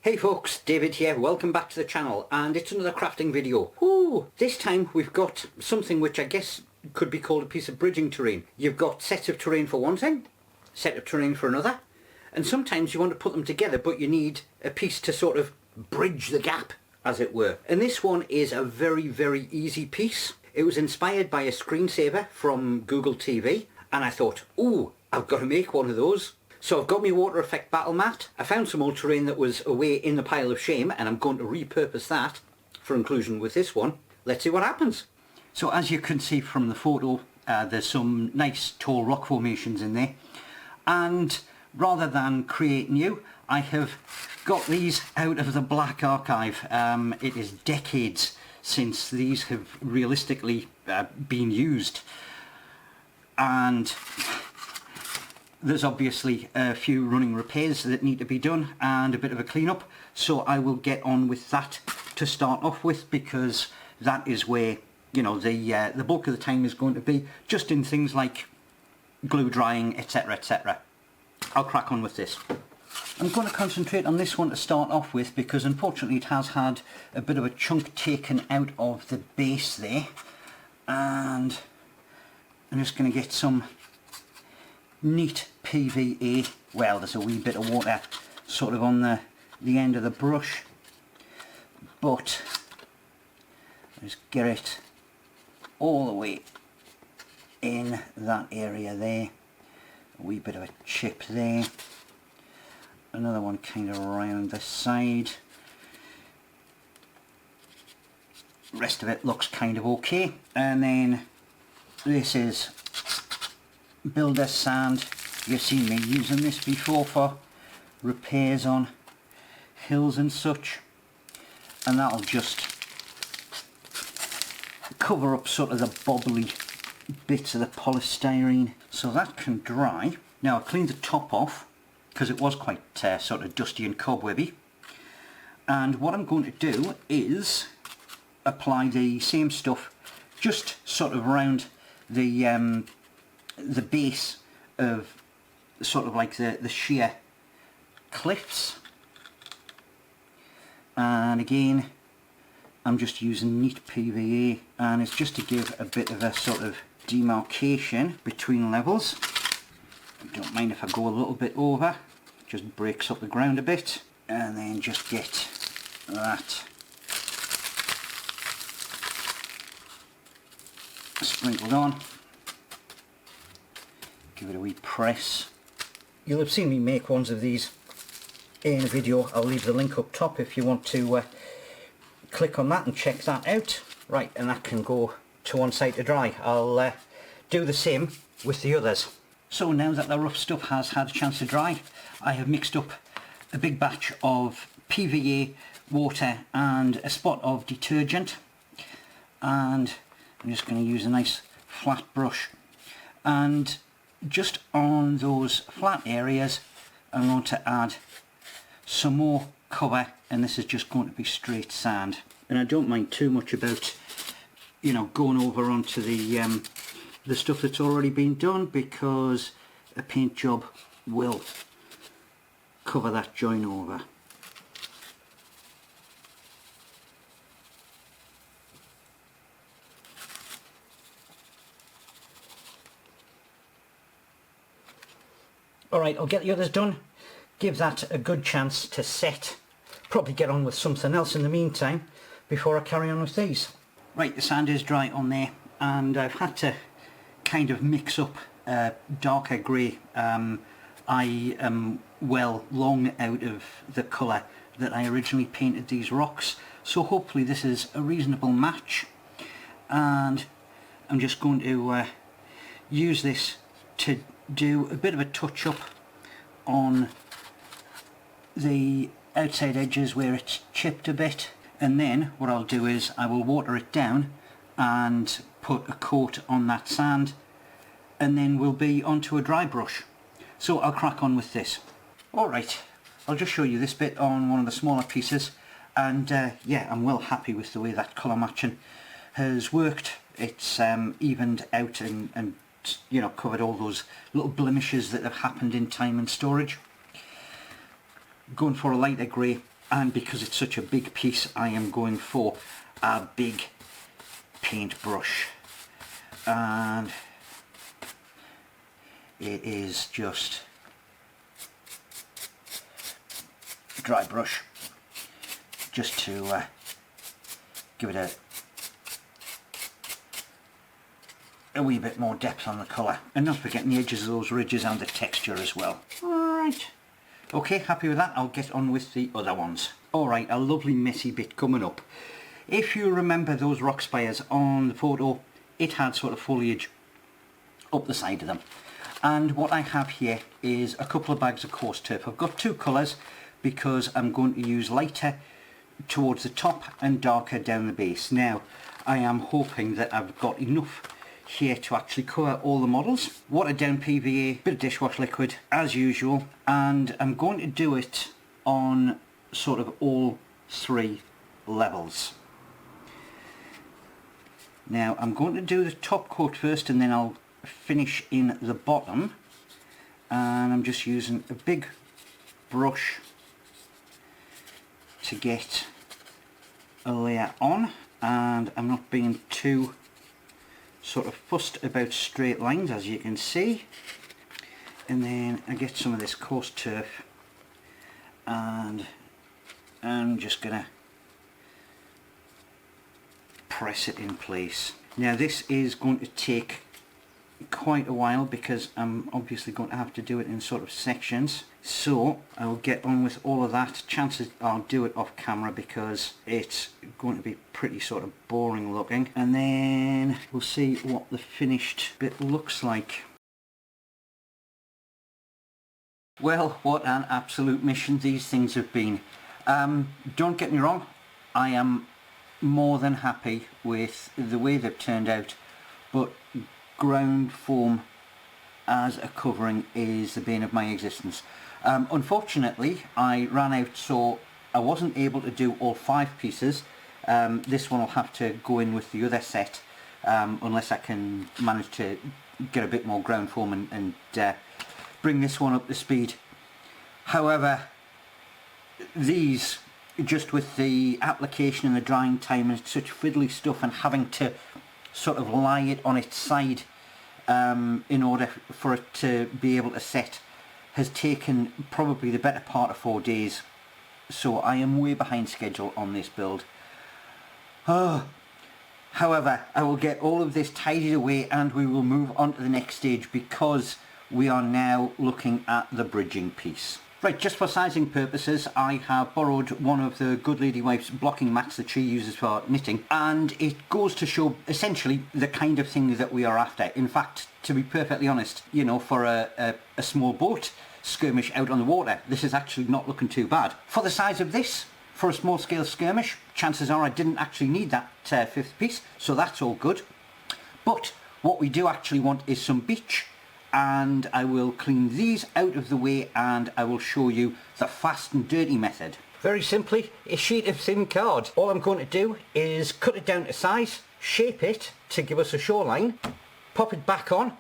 Hey folks, David here, welcome back to the channel, and it's another crafting video. Ooh, this time we've got something which I guess could be called a piece of bridging terrain. You've got sets of terrain for one thing, set of terrain for another, and sometimes you want to put them together but you need a piece to sort of bridge the gap, as it were. And this one is a very easy piece. It was inspired by a screensaver from Google TV, and I thought, ooh, I've got to make one of those. So I've got my water effect battle mat. I found some old terrain that was away in the pile of shame, and I'm going to repurpose that for inclusion with this one. Let's see what happens. So as you can see from the photo, there's some nice tall rock formations in there, and rather than create new, I have got these out of the black archive. It is decades since these have realistically been used, and there's obviously a few running repairs that need to be done and a bit of a clean-up, so I will get on with that to start off with, because that is where, you know, the bulk of the time is going to be, just in things like glue drying, etc, etc. I'll crack on with this. I'm going to concentrate on this one to start off with, because unfortunately it has had a bit of a chunk taken out of the base there, and I'm just going to get some neat PVA. Well, there's a wee bit of water sort of on the end of the brush, but just get it all the way in that area there. A wee bit of a chip there, another one kind of around the side. Rest of it looks kind of okay, and then this is builder sand. You've seen me using this before for repairs on hills and such, and that'll just cover up sort of the bobbly bits of the polystyrene, so that can dry. Now I've cleaned the top off because it was quite sort of dusty and cobwebby, and what I'm going to do is apply the same stuff just sort of around the base of sort of like the sheer cliffs, and again I'm just using neat PVA, and it's just to give a bit of a sort of demarcation between levels. Don't mind if I go a little bit over, just breaks up the ground a bit, and then just get that sprinkled on. Give it a wee press. You'll have seen me make ones of these in a video. I'll leave the link up top if you want to click on that and check that out. Right, and that can go to one side to dry. I'll do the same with the others. So now that the rough stuff has had a chance to dry, I have mixed up a big batch of PVA, water and a spot of detergent, and I'm just going to use a nice flat brush, and just on those flat areas I'm going to add some more cover, and this is just going to be straight sand. And I don't mind too much about, you know, going over onto the stuff that's already been done, because a paint job will cover that join over. Alright, I'll get the others done, give that a good chance to set, probably get on with something else in the meantime before I carry on with these. Right, the sand is dry on there, and I've had to kind of mix up a darker grey. I am well long out of the colour that I originally painted these rocks, so hopefully this is a reasonable match, and I'm just going to use this to do a bit of a touch up on the outside edges where it's chipped a bit, and then what I'll do is I will water it down and put a coat on that sand, and then we'll be onto a dry brush. So I'll crack on with this. Alright, I'll just show you this bit on one of the smaller pieces, and yeah, I'm well happy with the way that colour matching has worked. It's evened out and you know, covered all those little blemishes that have happened in time and storage. Going for a lighter grey And because it's such a big piece, I am going for a big paintbrush. And it is just a dry brush, just to give it a wee bit more depth on the colour, and not forgetting the edges of those ridges and the texture as well. Alright, okay, happy with that. I'll get on with the other ones. Alright, a lovely messy bit coming up. If you remember those rock spires on the photo, it had sort of foliage up the side of them, and what I have here is a couple of bags of coarse turf. I've got two colours because I'm going to use lighter towards the top and darker down the base. Now I am hoping that I've got enough here to actually cover all the models. Watered down PVA, bit of dishwash liquid as usual, and I'm going to do it on sort of all three levels. Now I'm going to do the top coat first and then I'll finish in the bottom, and I'm just using a big brush to get a layer on, and I'm not being too sort of fussed about straight lines, as you can see. And then I get some of this coarse turf and I'm just gonna press it in place. Now this is going to take quite a while because I'm obviously going to have to do it in sort of sections, so I'll get on with all of that. Chances I'll do it off camera because it's going to be pretty sort of boring looking, and then we'll see what the finished bit looks like. Well, what an absolute mission these things have been. Don't get me wrong, I am more than happy with the way they've turned out, but ground foam as a covering is the bane of my existence. Unfortunately I ran out, so I wasn't able to do all 5 pieces. This one will have to go in with the other set unless I can manage to get a bit more ground foam and bring this one up to speed. However, these, just with the application and the drying time and such fiddly stuff and having to sort of lie it on its side in order for it to be able to set, has taken probably the better part of 4 days, so I am way behind schedule on this build. However, I will get all of this tidied away and we will move on to the next stage, because we are now looking at the bridging piece. Right, just for sizing purposes, I have borrowed one of the good lady wife's blocking mats that she uses for knitting, and it goes to show essentially the kind of thing that we are after. In fact, to be perfectly honest, you know, for a small boat skirmish out on the water, this is actually not looking too bad. For the size of this, for a small scale skirmish, chances are I didn't actually need that 5th piece, so that's all good. But what we do actually want is some beach, and I will clean these out of the way and I will show you the fast and dirty method. Very simply, a sheet of thin card. All I'm going to do is cut it down to size, shape it to give us a shoreline, pop it back on,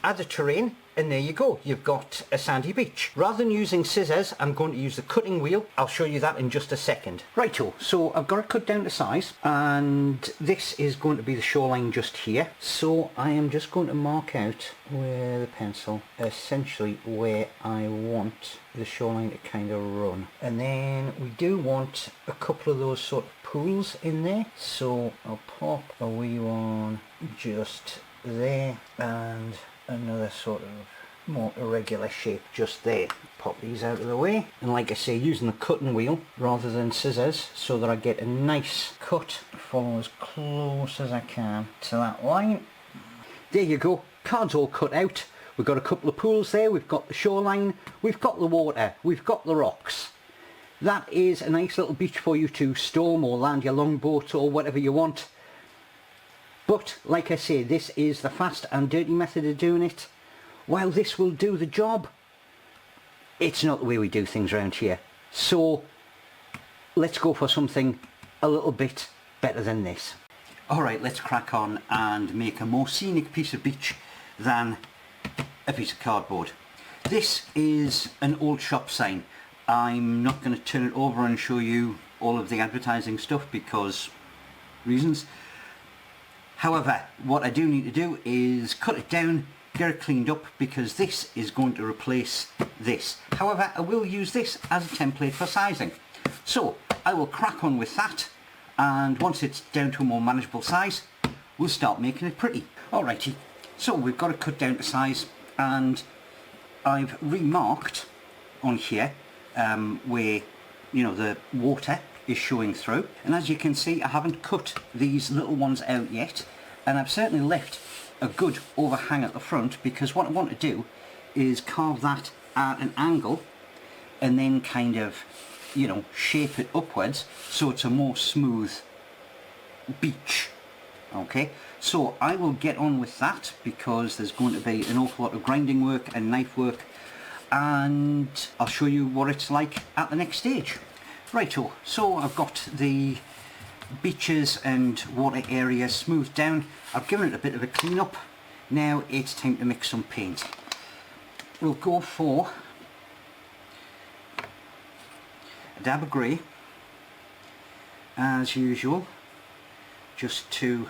add the terrain, and there you go, you've got a sandy beach. Rather than using scissors, I'm going to use the cutting wheel. I'll show you that in just a second. Righto, so I've got it cut down to size, and this is going to be the shoreline just here. So I am just going to mark out with the pencil essentially where I want the shoreline to kind of run. And then we do want a couple of those sort of pools in there, so I'll pop a wee one just there, and another sort of more irregular shape just there. Pop these out of the way, and like I say, using the cutting wheel rather than scissors so that I get a nice cut. Follow as close as I can to that line. There you go, card's all cut out. We've got a couple of pools there, we've got the shoreline, we've got the water, we've got the rocks. That is a nice little beach for you to storm or land your longboat or whatever you want. But like I say, this is the fast and dirty method of doing it. While this will do the job, it's not the way we do things around here. So let's go for something a little bit better than this. Alright, let's crack on and make a more scenic piece of beach than a piece of cardboard. This is an old shop sign, I'm not going to turn it over and show you all of the advertising stuff because reasons. However, what I do need to do is cut it down, get it cleaned up, because this is going to replace this. However, I will use this as a template for sizing. So I will crack on with that, and once it's down to a more manageable size, we'll start making it pretty. Alrighty, so we've got it cut down to size, and I've remarked on here where, you know, the water is showing through, and as you can see, I haven't cut these little ones out yet, and I've certainly left a good overhang at the front, because what I want to do is carve that at an angle and then kind of, you know, shape it upwards so it's a more smooth beach. Okay, so I will get on with that because there's going to be an awful lot of grinding work and knife work, and I'll show you what it's like at the next stage. Righto, so I've got the beaches and water area smoothed down. I've given it a bit of a clean up. Now it's time to mix some paint. We'll go for a dab of grey as usual, just to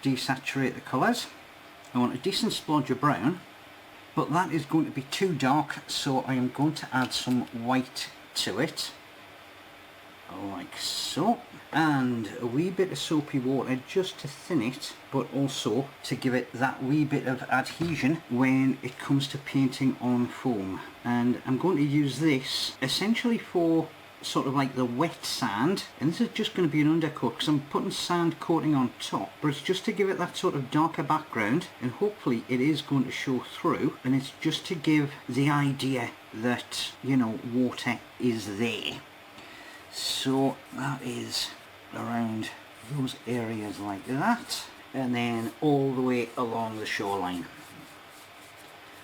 desaturate the colours. I want a decent splodge of brown, but that is going to be too dark, so I am going to add some white to it, like so, and a wee bit of soapy water just to thin it, but also to give it that wee bit of adhesion when it comes to painting on foam. And I'm going to use this essentially for sort of like the wet sand, and this is just going to be an undercoat because I'm putting sand coating on top, but it's just to give it that sort of darker background, and hopefully it is going to show through, and it's just to give the idea that, you know, water is there. So that is around those areas like that, and then all the way along the shoreline.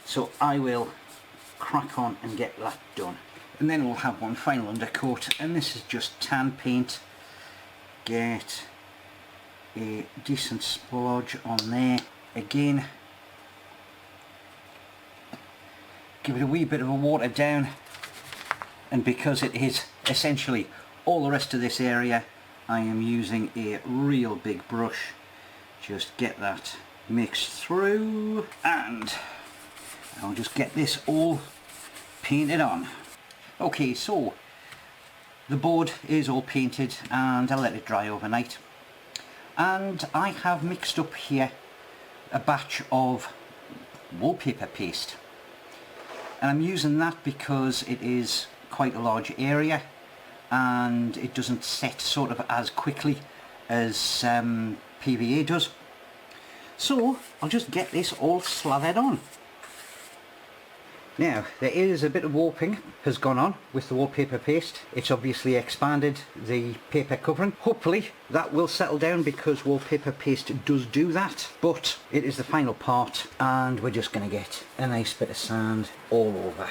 So I will crack on and get that done, and then we'll have one final undercoat, and this is just tan paint. Get a decent splodge on there. Again, give it a wee bit of a water down, and because it is essentially all the rest of this area, I am using a real big brush. Just get that mixed through, and I'll just get this all painted on. Okay, so the board is all painted and I'll let it dry overnight, and I have mixed up here a batch of wallpaper paste, and I'm using that because it is quite a large area and it doesn't set sort of as quickly as PVA does. So I'll just get this all slathered on. Now, there is a bit of warping has gone on with the wallpaper paste. It's obviously expanded the paper covering. Hopefully that will settle down because wallpaper paste does do that, but it is the final part and we're just going to get a nice bit of sand all over.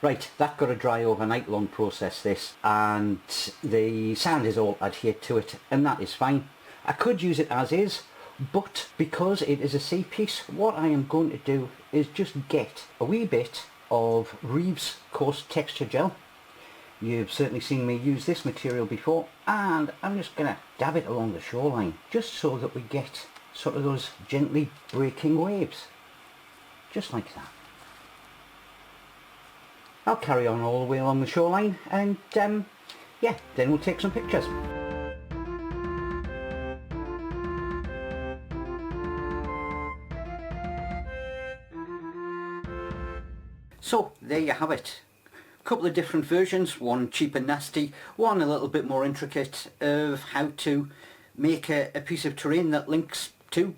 Right, that got to dry overnight, long process this, and the sand is all adhered to it, and that is fine. I could use it as is, but because it is a C piece, what I am going to do is just get a wee bit of Reeves coarse texture gel. You've certainly seen me use this material before, and I'm just going to dab it along the shoreline, just so that we get sort of those gently breaking waves, just like that. I'll carry on all the way along the shoreline, and yeah, then we'll take some pictures. So there you have it. A couple of different versions, one cheap and nasty, one a little bit more intricate, of how to make a piece of terrain that links to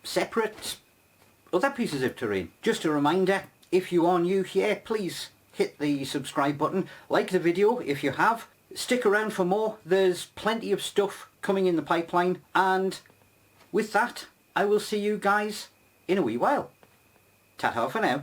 separate other pieces of terrain. Just a reminder, if you are new here, please hit the subscribe button, like the video if you have, stick around for more, there's plenty of stuff coming in the pipeline, and with that I will see you guys in a wee while. Ta-ta for now.